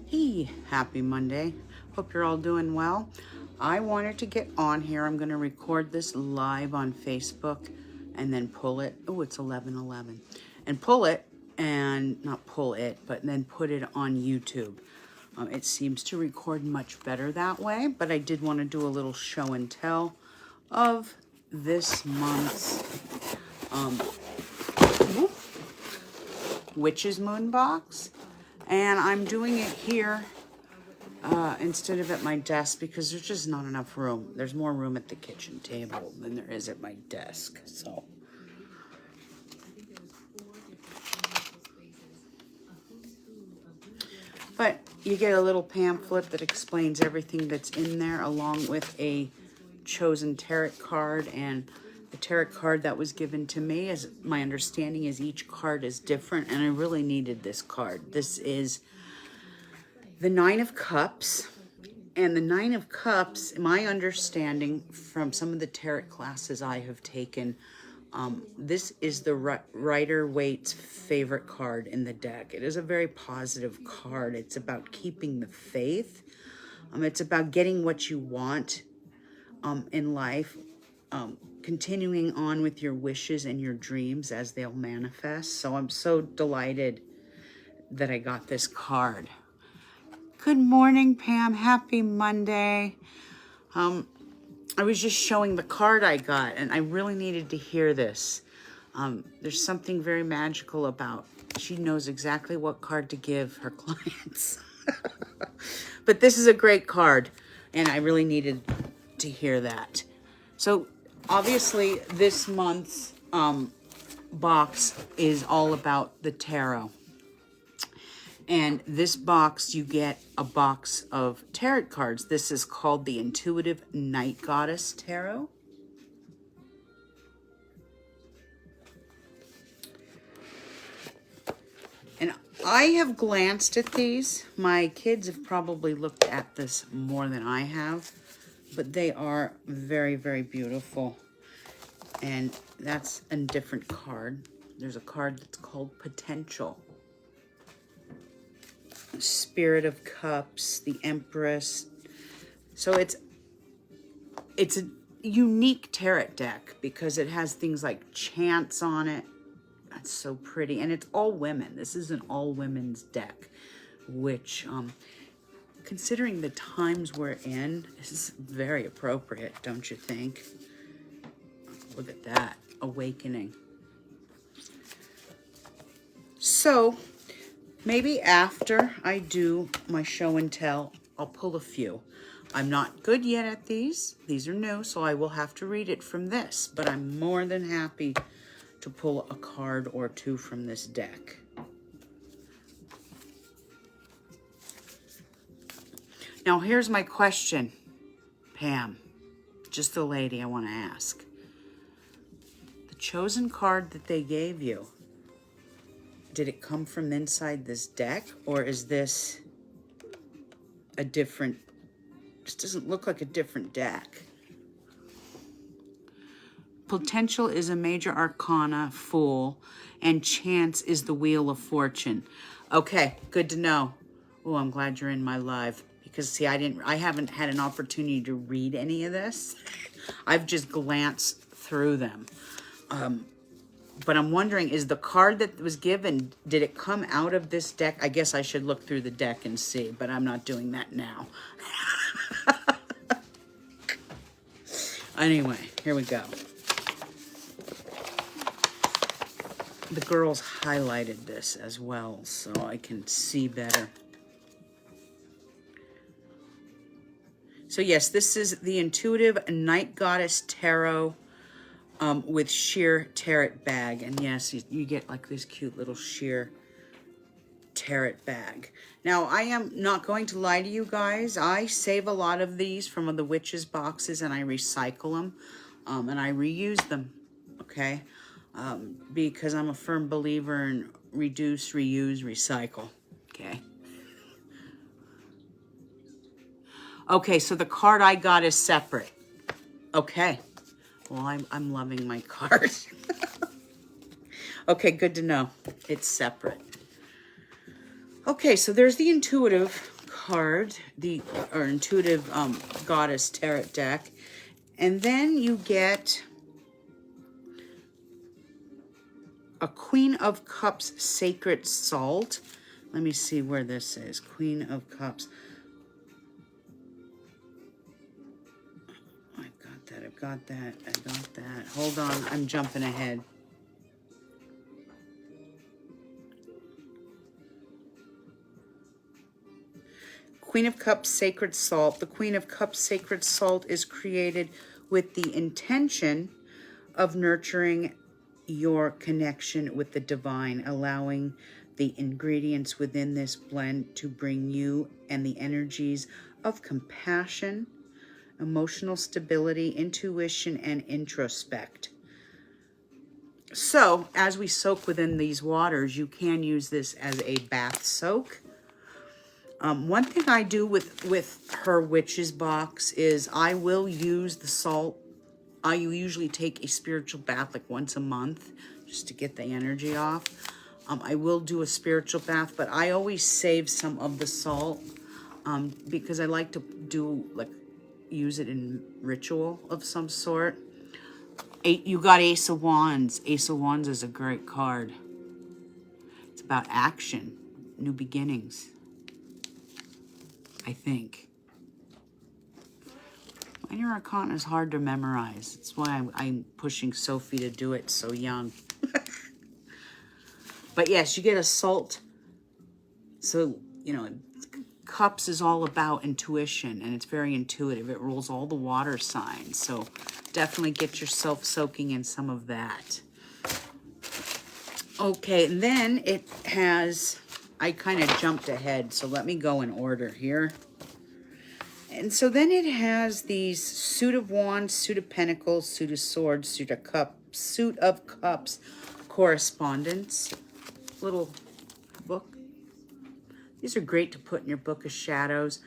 Hey, happy Monday. Hope you're all doing well. I wanted to get on here. I'm going to record this live on Facebook and then pull it. Oh, it's 11:11. And pull it, and not pull it, but then put it on YouTube. It seems to record much better that way, but I did want to do a little show and tell of this month's Witch's Moon box. And I'm doing it here instead of at my desk because there's just not enough room. There's more room at the kitchen table than there is at my desk. So, but you get a little pamphlet that explains everything that's in there, along with a chosen tarot card. And the tarot card that was given to me, as my understanding is, each card is different, and I really needed this card. This is the Nine of Cups. And the Nine of Cups, my understanding from some of the tarot classes I have taken, this is the Rider-Waite's favorite card in the deck. It is a very positive card. It's about keeping the faith. It's about getting what you want in life, continuing on with your wishes and your dreams as they'll manifest. So I'm so delighted that I got this card. Good morning, Pam. Happy Monday. I was just showing the card I got, and I really needed to hear this. There's something very magical about, she knows exactly what card to give her clients. But this is a great card, and I really needed to hear that. So obviously this month's box is all about the tarot. And this box, you get a box of tarot cards. This is called the Intuitive Night Goddess Tarot. And I have glanced at these. My kids have probably looked at this more than I have, but they are very, very beautiful. And that's a different card. There's a card that's called Potential. Spirit of Cups, the Empress. So it's a unique tarot deck because it has things like chants on it. That's so pretty. And it's all women. This is an all women's deck, which considering the times we're in, this is very appropriate, don't you think? Look at that. Awakening. So maybe after I do my show and tell, I'll pull a few. I'm not good yet at these. These are new, so I will have to read it from this. But I'm more than happy to pull a card or two from this deck. Now, here's my question, Pam. Just the lady I want to ask. The chosen card that they gave you, did it come from inside this deck, or is this a different, this doesn't look like a different deck. Potential is a major arcana, Fool, and Chance is the Wheel of Fortune. Okay, good to know. Oh, I'm glad you're in my live, because see, I haven't had an opportunity to read any of this. I've just glanced through them. But I'm wondering, is the card that was given, did it come out of this deck? I guess I should look through the deck and see, but I'm not doing that now. Anyway, here we go. The girls highlighted this as well, so I can see better. So yes, this is the Intuitive Night Goddess Tarot with sheer tarot bag. And yes, you get like this cute little sheer tarot bag. Now, I am not going to lie to you guys. I save a lot of these from the witches boxes and I recycle them and I reuse them, okay? Because I'm a firm believer in reduce, reuse, recycle, okay? Okay, so the card I got is separate. Okay. Well, I'm loving my cards. Okay, good to know. It's separate. Okay, so there's the Intuitive card, or intuitive goddess Terret deck. And then you get a Queen of Cups Sacred Salt. Let me see where this is. Queen of Cups. I've got that. Hold on, I'm jumping ahead. Queen of Cups Sacred Salt. The Queen of Cups Sacred Salt is created with the intention of nurturing your connection with the divine, allowing the ingredients within this blend to bring you and the energies of compassion, emotional stability, intuition, and introspect. So, as we soak within these waters, you can use this as a bath soak. One thing I do with her witch's box is I will use the salt. I usually take a spiritual bath like once a month just to get the energy off. I will do a spiritual bath, but I always save some of the salt because I like to use it in ritual of some sort. You got Ace of Wands. Ace of Wands is a great card. It's about action, new beginnings, I think. Minor Arcana is hard to memorize. That's why I'm pushing Sophie to do it so young. But yes, you get a salt. So, you know, Cups is all about intuition, and it's very intuitive. It rules all the water signs. So definitely get yourself soaking in some of that. Okay, and then it has, I kind of jumped ahead, so let me go in order here. And so then it has these Suit of Wands, Suit of Pentacles, Suit of Swords, Suit of Cups correspondence. Little book. These are great to put in your Book of Shadows.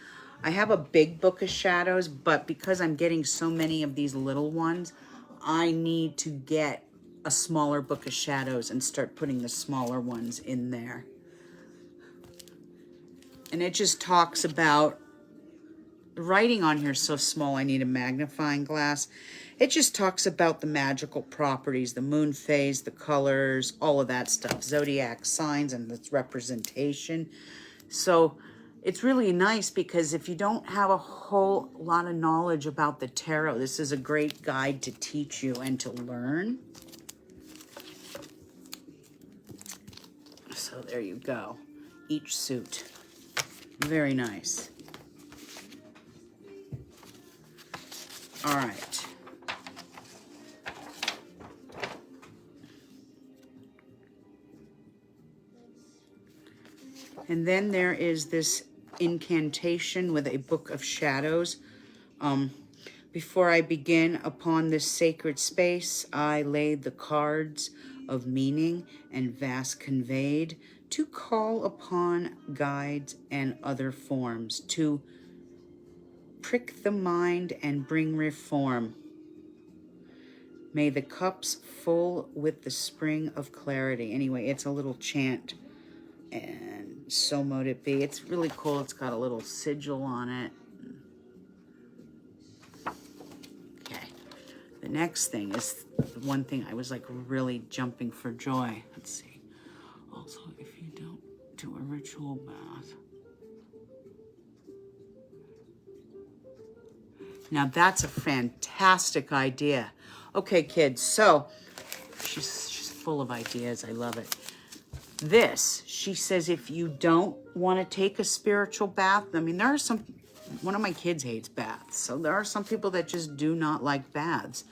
I have a big Book of Shadows, but because I'm getting so many of these little ones, I need to get a smaller Book of Shadows and start putting the smaller ones in there. And it just talks about, the writing on here is so small I need a magnifying glass. It just talks about the magical properties, the moon phase, the colors, all of that stuff, zodiac signs and its representation. So it's really nice because if you don't have a whole lot of knowledge about the tarot, this is a great guide to teach you and to learn. So there you go. Each suit. Very nice. All right. And then there is this incantation with a Book of Shadows. Before I begin upon this sacred space, I laid the cards of meaning and vast conveyed to call upon guides and other forms to prick the mind and bring reform. May the cups full with the spring of clarity. Anyway, it's a little chant. And so mote it be. It's really cool. It's got a little sigil on it. Okay. The next thing is the one thing I was like really jumping for joy. Let's see. Also, if you don't do a ritual bath. Now that's a fantastic idea. Okay, kids. So she's full of ideas. I love it. This, she says, if you don't want to take a spiritual bath, I mean, there are some, one of my kids hates baths, so there are some people that just do not like baths.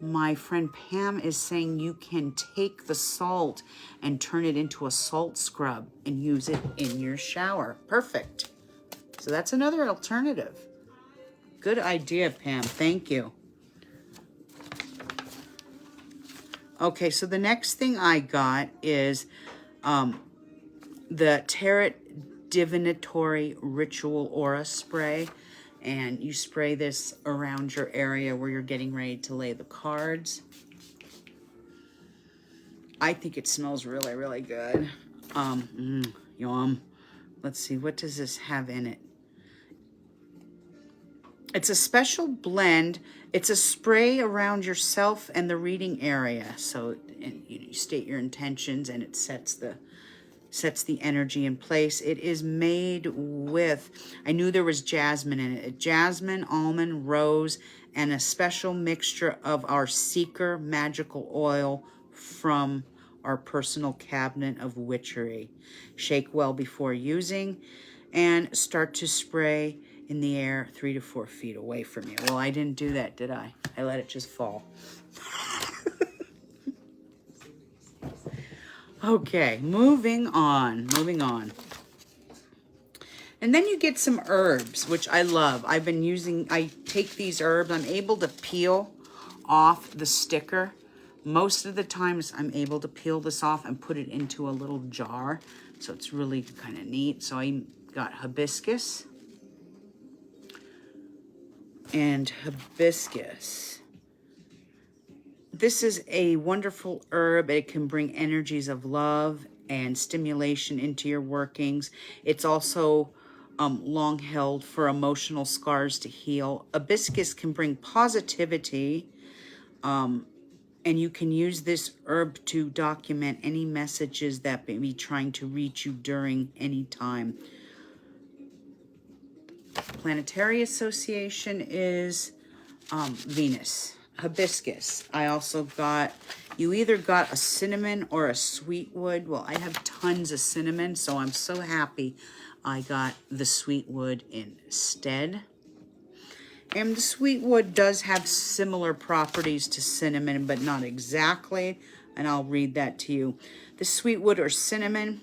My friend Pam is saying you can take the salt and turn it into a salt scrub and use it in your shower. Perfect. So that's another alternative. Good idea, Pam. Thank you. Okay, so the next thing I got is the Terret Divinatory Ritual Aura Spray. And you spray this around your area where you're getting ready to lay the cards. I think it smells really, really good. Yum. let's see, what does this have in it? It's a special blend. It's a spray around yourself and the reading area. So and you state your intentions and it sets the energy in place. It is made with, I knew there was jasmine in it. Jasmine, almond, rose, and a special mixture of our Seeker magical oil from our personal cabinet of witchery. Shake well before using and start to spray in the air 3 to 4 feet away from you. Well, I didn't do that, did I? I let it just fall. Okay, moving on. And then you get some herbs, which I love. I take these herbs, I'm able to peel off the sticker. Most of the times I'm able to peel this off and put it into a little jar. So it's really kind of neat. So I got hibiscus. And hibiscus. This is a wonderful herb. It can bring energies of love and stimulation into your workings. It's also long held for emotional scars to heal. Hibiscus can bring positivity, and you can use this herb to document any messages that may be trying to reach you during any time. Planetary association is Venus. Hibiscus. I also got, you either got a cinnamon or a sweet wood. Well, I have tons of cinnamon, so I'm so happy I got the sweet wood instead. And the sweet wood does have similar properties to cinnamon, but not exactly. And I'll read that to you. The sweet wood or cinnamon,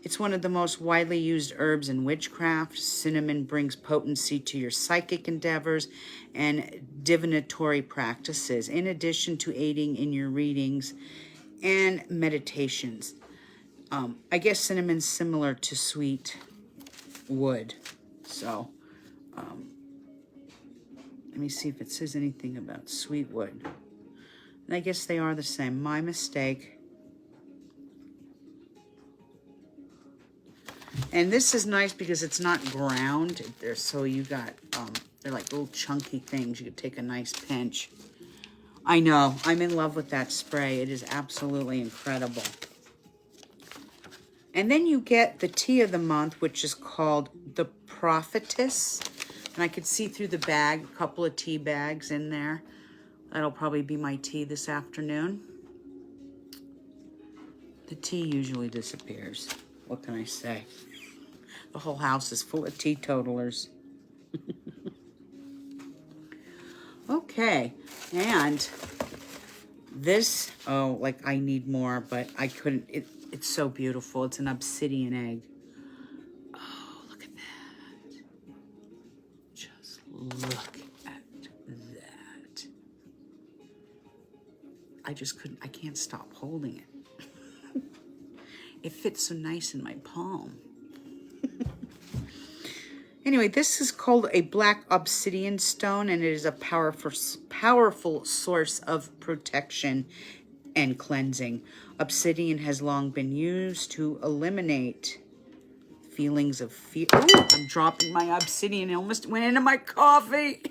it's one of the most widely used herbs in witchcraft. Cinnamon brings potency to your psychic endeavors and divinatory practices, in addition to aiding in your readings and meditations. I guess cinnamon's similar to sweet wood. So, let me see if it says anything about sweet wood. And I guess they are the same. My mistake. And this is nice because it's not ground. So you got, they're like little chunky things. You could take a nice pinch. I know. I'm in love with that spray. It is absolutely incredible. And then you get the tea of the month, which is called the Prophetess. And I could see through the bag, a couple of tea bags in there. That'll probably be my tea this afternoon. The tea usually disappears. What can I say? The whole house is full of teetotalers. Okay, and this, oh, like I need more, but I couldn't. It's so beautiful. It's an obsidian egg. Oh, look at that. Just look at that. I just couldn't, I can't stop holding it. It fits so nice in my palm. Anyway, this is called a black obsidian stone, and it is a powerful source of protection and cleansing. Obsidian has long been used to eliminate feelings of fear. Ooh, I'm dropping my obsidian. It almost went into my coffee.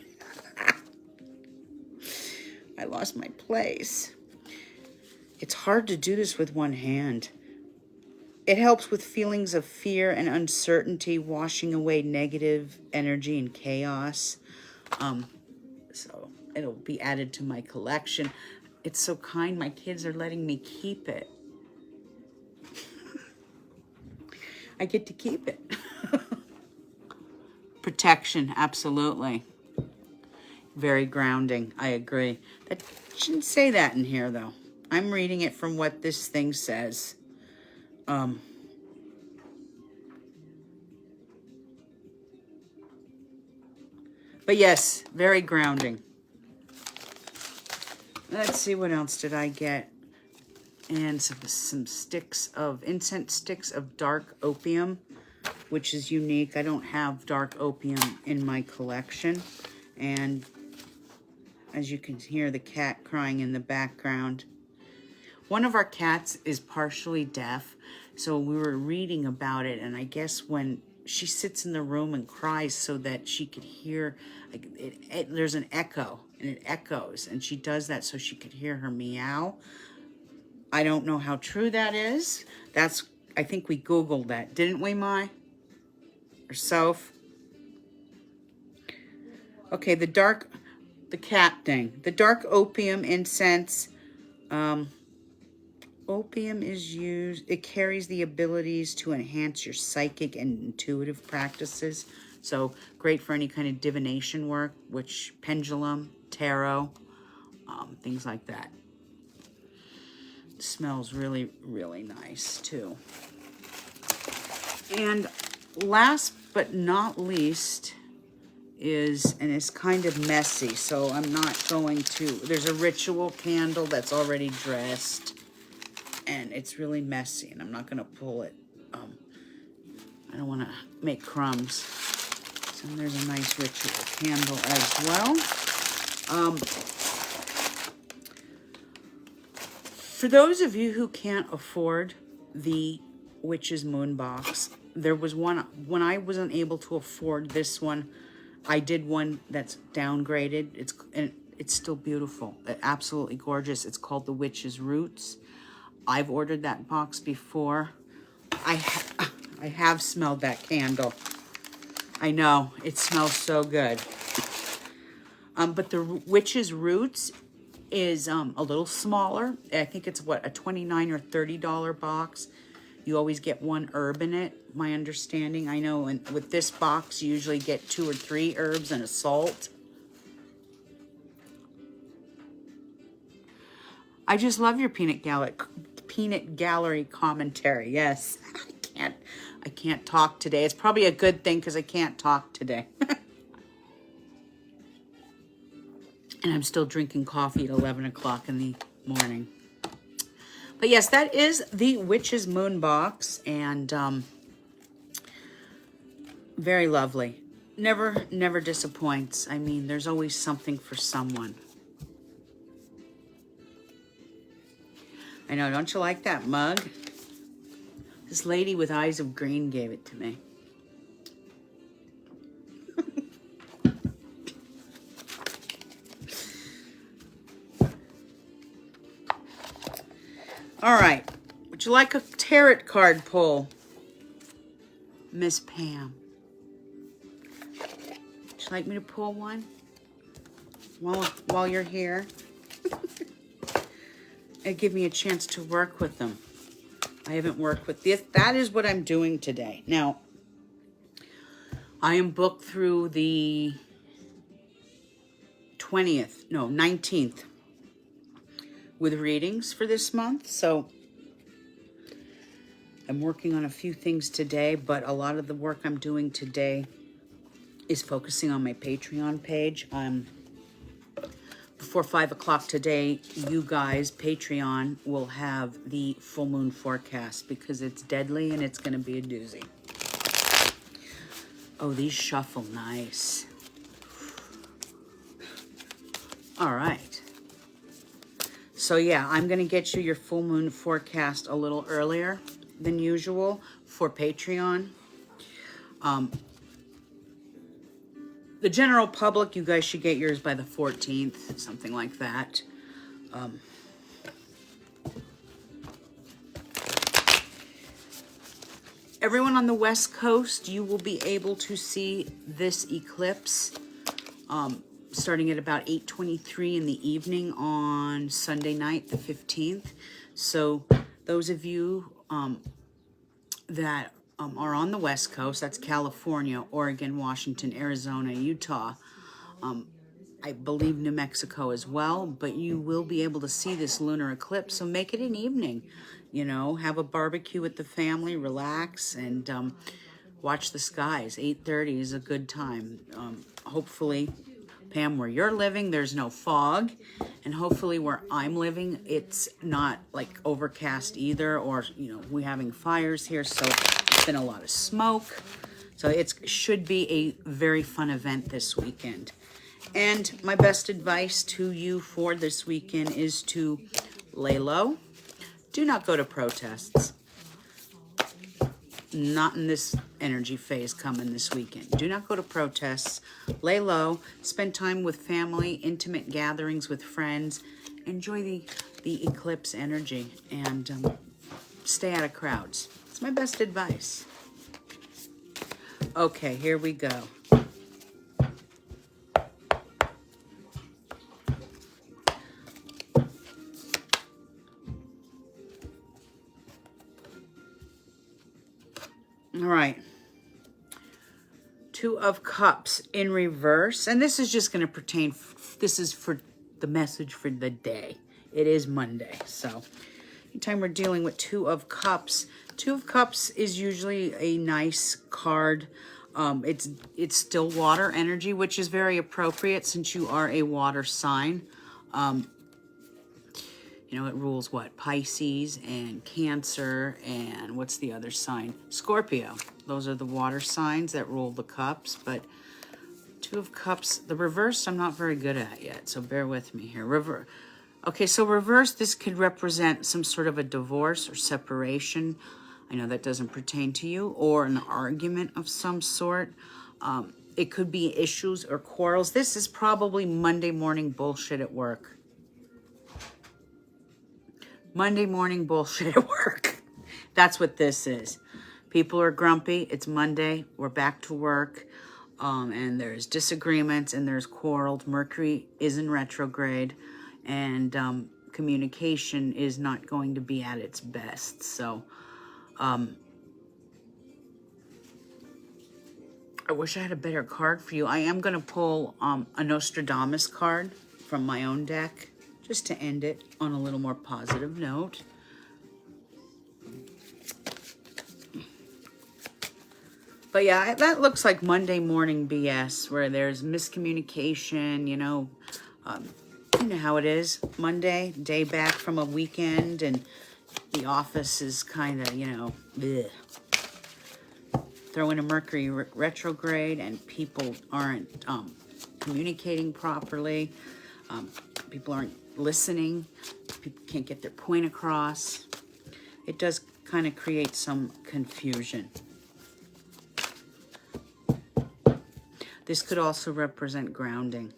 I lost my place. It's hard to do this with one hand. It helps with feelings of fear and uncertainty, washing away negative energy and chaos. So it'll be added to my collection. It's so kind. My kids are letting me keep it. I get to keep it. Protection, absolutely. Very grounding. I agree. That shouldn't say that in here, though. I'm reading it from what this thing says. But yes, very grounding. Let's see, what else did I get? And some sticks of, incense sticks of dark opium, which is unique. I don't have dark opium in my collection. And as you can hear the cat crying in the background. One of our cats is partially deaf, So we were reading about it, and I guess when she sits in the room and cries so that she could hear, like, there's an echo, and it echoes, and she does that so she could hear her meow. I don't know how true that is. I think we Googled that, didn't we, Mai? Or Soph? Okay, the cat thing. The dark opium incense. Opium is used, it carries the abilities to enhance your psychic and intuitive practices. So great for any kind of divination work, which pendulum, tarot, things like that. It smells really, really nice too. And last but not least is, and it's kind of messy, so I'm not going to, there's a ritual candle that's already dressed. And it's really messy, and I'm not going to pull it. I don't want to make crumbs. So there's a nice ritual candle as well. For those of you who can't afford the Witch's Moon box, there was one, when I wasn't able to afford this one, I did one that's downgraded. It's still beautiful. Absolutely gorgeous. It's called the Witch's Roots. I've ordered that box before. I have smelled that candle. I know, it smells so good. But the Witch's Roots is a little smaller. I think it's what, a $29 or $30 box. You always get one herb in it, my understanding. I know, and with this box, you usually get 2 or 3 herbs and a salt. I just love your peanut gallery commentary. Yes, I can't talk today. It's probably a good thing because I can't talk today. And I'm still drinking coffee at 11 o'clock in the morning. But yes, that is the Witch's Moon box, and very lovely. Never disappoints. I mean, there's always something for someone. I know, don't you like that mug? This lady with eyes of green gave it to me. All right, would you like a tarot card pull? Miss Pam. Would you like me to pull one while you're here? It'd give me a chance to work with them. I haven't worked with this. That is what I'm doing today. Now, I am booked through the 19th with readings for this month. So I'm working on a few things today, but a lot of the work I'm doing today is focusing on my Patreon page. Before 5 o'clock today, you guys, Patreon, will have the full moon forecast because it's deadly and it's going to be a doozy. Oh, these shuffle nice. All right. So yeah, I'm going to get you your full moon forecast a little earlier than usual for Patreon. The general public, you guys should get yours by the 14th, something like that. Everyone on the West Coast, you will be able to see this eclipse starting at about 8:23 in the evening on Sunday night, the 15th. So those of you that are on the West Coast, that's California, Oregon, Washington, Arizona, Utah, I believe New Mexico as well, but you will be able to see this lunar eclipse, so make it an evening, you know, have a barbecue with the family, relax, and watch the skies. 8:30 is a good time. Hopefully, Pam, where you're living, there's no fog, and hopefully where I'm living, it's not like overcast either, or, you know, we're having fires here, so it's been a lot of smoke. So it should be a very fun event this weekend. And my best advice to you for this weekend is to lay low. Do not go to protests. not in this energy phase coming this weekend. Do not go to protests. Lay low. Spend time with family, intimate gatherings with friends. Enjoy the eclipse energy, and stay out of crowds. It's my best advice. Okay, here we go. All right. Two of Cups in reverse. And this is just going to pertain, this is for the message for the day. It is Monday. So anytime we're dealing with Two of Cups, Two of Cups is usually a nice card. It's still water energy, which is very appropriate since you are a water sign. You know, it rules what? Pisces and Cancer and what's the other sign? Scorpio. Those are the water signs that rule the cups. But Two of Cups, the reverse, I'm not very good at yet. So bear with me here. Okay, so reverse, this could represent some sort of a divorce or separation. I know that doesn't pertain to you. Or an argument of some sort. It could be issues or quarrels. This is probably Monday morning bullshit at work. Monday morning bullshit at work. That's what this is. People are grumpy. It's Monday. We're back to work. And there's disagreements and there's quarrels. Mercury is in retrograde. And communication is not going to be at its best. So I wish I had a better card for you. I am going to pull a Nostradamus card from my own deck, just to end it on a little more positive note. But yeah, that looks like Monday morning BS, where there's miscommunication, you know how it is. Monday, day back from a weekend, and the office is kind of, bleh. Throw in a Mercury retrograde, and people aren't communicating properly. People aren't listening. People can't get their point across. It does kind of create some confusion. This could also represent grounding.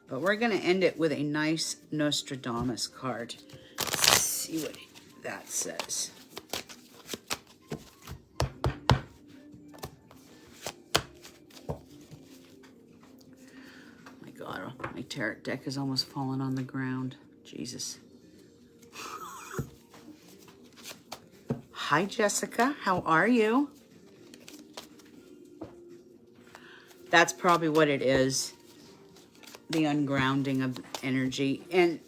But we're going to end it with a nice Nostradamus card. Let's see what that says. God, my Terret deck is almost falling on the ground. Jesus. Hi, Jessica. How are you? That's probably what it is. The ungrounding of energy. And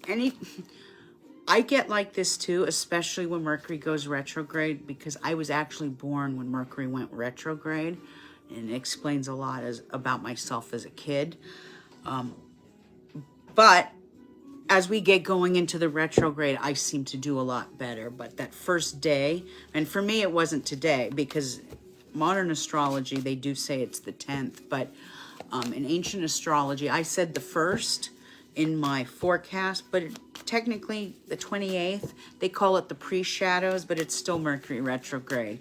I get like this too, especially when Mercury goes retrograde, because I was actually born when Mercury went retrograde. And it explains a lot about myself as a kid. But as we get going into the retrograde, I seem to do a lot better. But that first day, and for me, it wasn't today, because modern astrology, they do say it's the 10th. But in ancient astrology, I said the 1st in my forecast, but technically the 28th, they call it the pre-shadows, but it's still Mercury retrograde.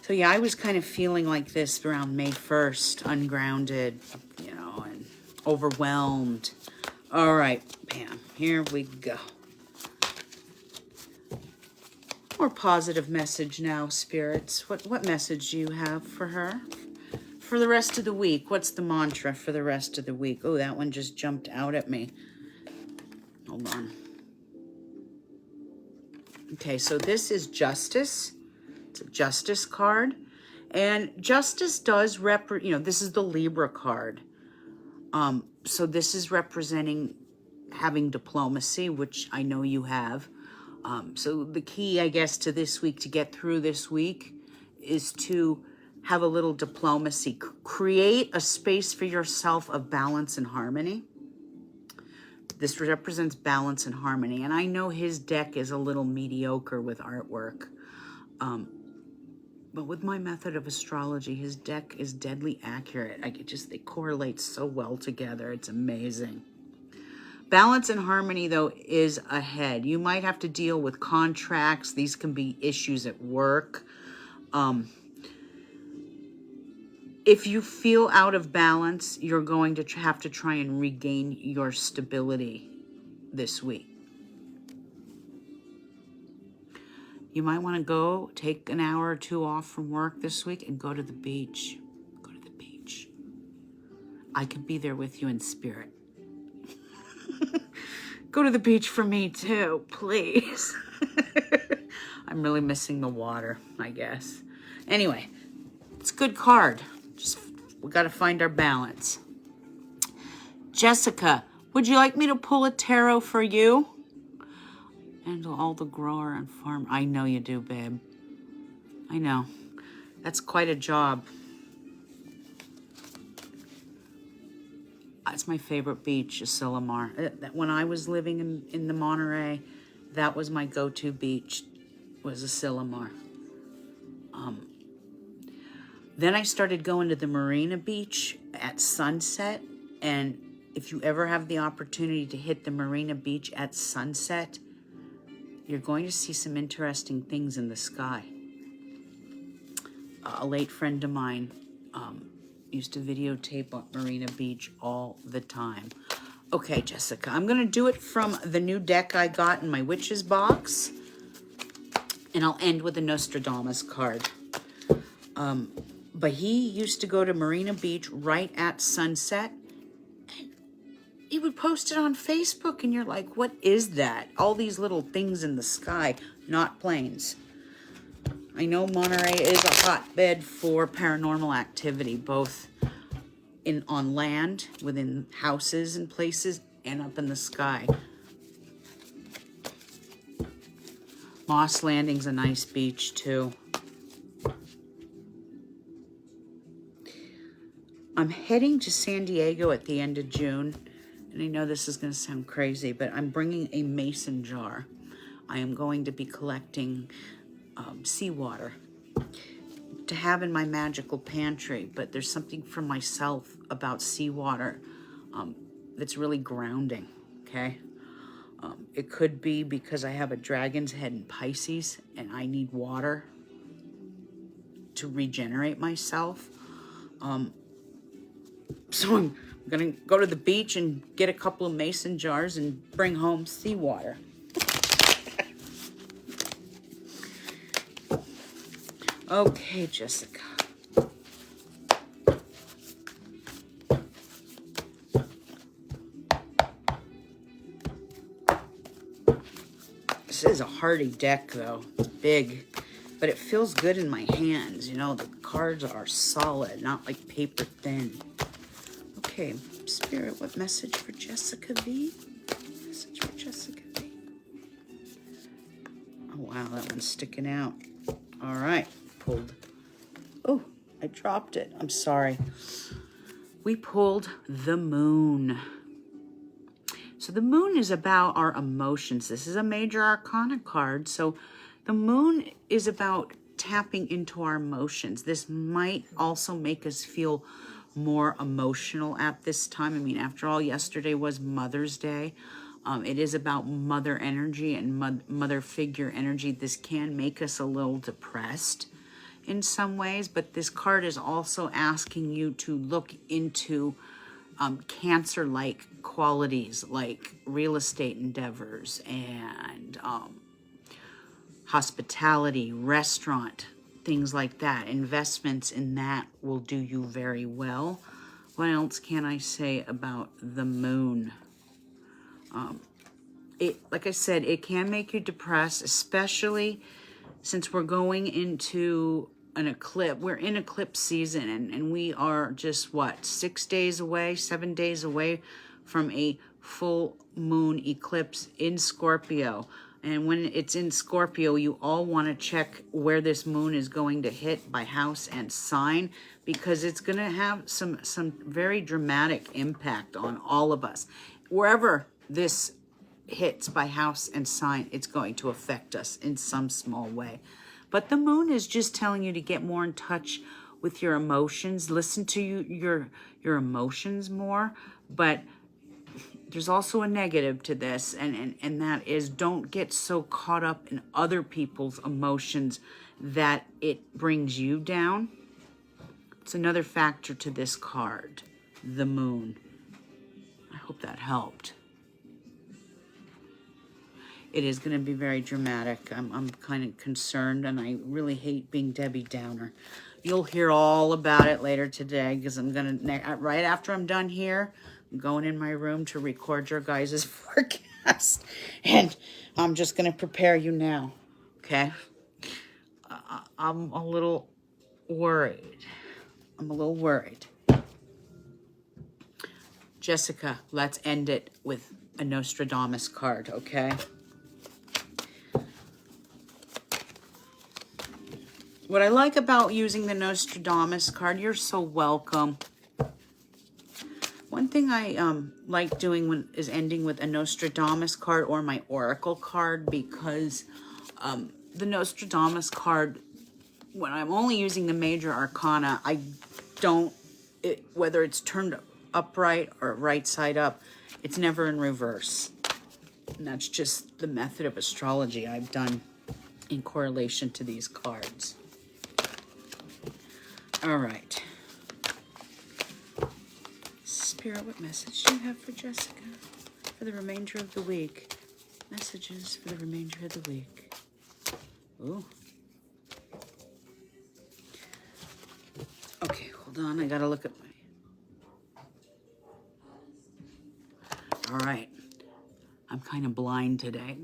So yeah, I was kind of feeling like this around May 1st, ungrounded, and overwhelmed. All right, Pam, here we go. More positive message now, spirits. What message do you have for her? For the rest of the week, what's the mantra for the rest of the week? Oh, that one just jumped out at me. Hold on. Okay, so this is Justice. It's a Justice card. And Justice does this is the Libra card. So this is representing having diplomacy, which I know you have. So the key, I guess, to this week, to get through this week, is to have a little diplomacy. Create a space for yourself of balance and harmony. This represents balance and harmony. And I know his deck is a little mediocre with artwork. But with my method of astrology, his deck is deadly accurate. They correlate so well together. It's amazing. Balance and harmony, though, is ahead. You might have to deal with contracts. These can be issues at work. If you feel out of balance, you're going to have to try and regain your stability this week. You might want to go take an hour or two off from work this week and go to the beach. Go to the beach. I could be there with you in spirit. Go to the beach for me too, please. I'm really missing the water, I guess. Anyway, it's a good card. Just we got to find our balance. Jessica, would you like me to pull a tarot for you? Handle all the grower and farm. I know you do, babe. I know. That's quite a job. It's my favorite beach, Asilomar. When I was living in the Monterey, that was my go-to beach, was Asilomar. Then I started going to the Marina Beach at sunset, and if you ever have the opportunity to hit the Marina Beach at sunset, you're going to see some interesting things in the sky. A late friend of mine used to videotape on Marina Beach all the time. Okay, Jessica, I'm going to do it from the new deck I got in my Witch's box, and I'll end with a Nostradamus card. But he used to go to Marina Beach right at sunset. He would post it on Facebook, and you're like, what is that? All these little things in the sky, not planes. I know Monterey is a hotbed for paranormal activity, both on land, within houses and places, and up in the sky. Moss Landing's a nice beach, too. I'm heading to San Diego at the end of June, and I know this is going to sound crazy, but I'm bringing a mason jar. I am going to be collecting seawater to have in my magical pantry, but there's something for myself about seawater that's really grounding, okay? It could be because I have a dragon's head in Pisces, and I need water to regenerate myself. So I'm going to go to the beach and get a couple of mason jars and bring home seawater. Okay, Jessica. This is a hardy deck, though. It's big, but it feels good in my hands. You know, the cards are solid, not like paper thin. Okay, Spirit, what message for Jessica V? Message for Jessica V. Oh, wow, that one's sticking out. All right, pulled. Oh, I dropped it. I'm sorry. We pulled the moon. So the moon is about our emotions. This is a major arcana card. So the moon is about tapping into our emotions. This might also make us feel more emotional at this time. I mean, after all, yesterday was Mother's Day. It is about mother energy and mother figure energy. This can make us a little depressed in some ways, but this card is also asking you to look into Cancer-like qualities like real estate endeavors and hospitality, restaurant, things like that. Investments in that will do you very well. What else can I say about the moon? Like I said, it can make you depressed, especially since we're going into an eclipse. We're in eclipse season, and we are just, what, 7 days away from a full moon eclipse in Scorpio. And when it's in Scorpio, you all want to check where this moon is going to hit by house and sign, because it's going to have some very dramatic impact on all of us. Wherever this hits by house and sign, it's going to affect us in some small way. But the moon is just telling you to get more in touch with your emotions. Listen to your emotions more. But there's also a negative to this, and that is, don't get so caught up in other people's emotions that it brings you down. It's another factor to this card, the moon. I hope that helped. It is going to be very dramatic. I'm kind of concerned, and I really hate being Debbie Downer. You'll hear all about it later today, because I'm going to, right after I'm done here, I'm going in my room to record your guys' forecast. And I'm just going to prepare you now, okay? I'm a little worried. Jessica, let's end it with a Nostradamus card, okay? What I like about using the Nostradamus card, you're so welcome. One thing I like doing is ending with a Nostradamus card or my Oracle card, because the Nostradamus card, when I'm only using the major arcana, I don't, whether it's turned upright or right side up, it's never in reverse. And that's just the method of astrology I've done in correlation to these cards. All right. Spirit, what message do you have for Jessica for the remainder of the week? Messages for the remainder of the week. Ooh. Okay, hold on. I gotta look at my... All right. I'm kind of blind today.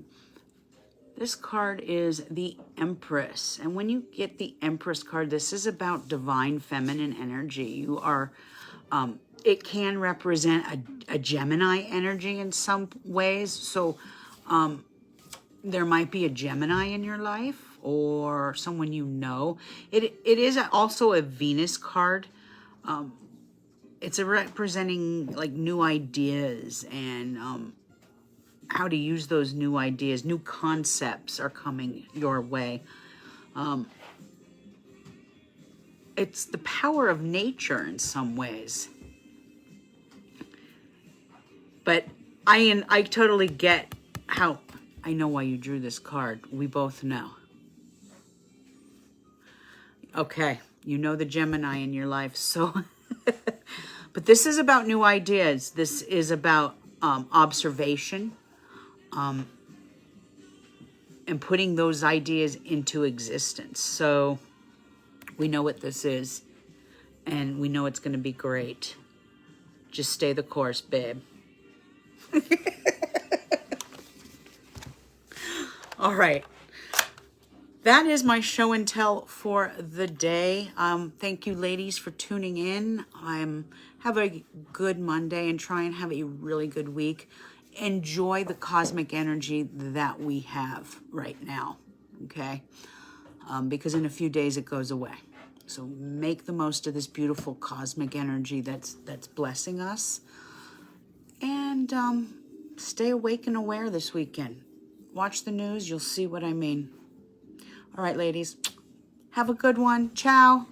This card is the Empress. And when you get the Empress card, this is about divine feminine energy. You are, it can represent a Gemini energy in some ways. So there might be a Gemini in your life or someone you know. It is also a Venus card. It's representing like new ideas and how to use those new ideas. New concepts are coming your way. It's the power of nature in some ways. But I totally get how, I know why you drew this card. We both know. Okay, you know the Gemini in your life, so... But this is about new ideas. This is about observation. And putting those ideas into existence. So we know what this is, and we know it's going to be great. Just stay the course, babe. All right. That is my show and tell for the day. Thank you, ladies, for tuning in. Have a good Monday and try and have a really good week. Enjoy the cosmic energy that we have right now, okay? Because in a few days it goes away. So make the most of this beautiful cosmic energy that's blessing us. And stay awake and aware this weekend. Watch the news, you'll see what I mean. All right, ladies, have a good one. Ciao.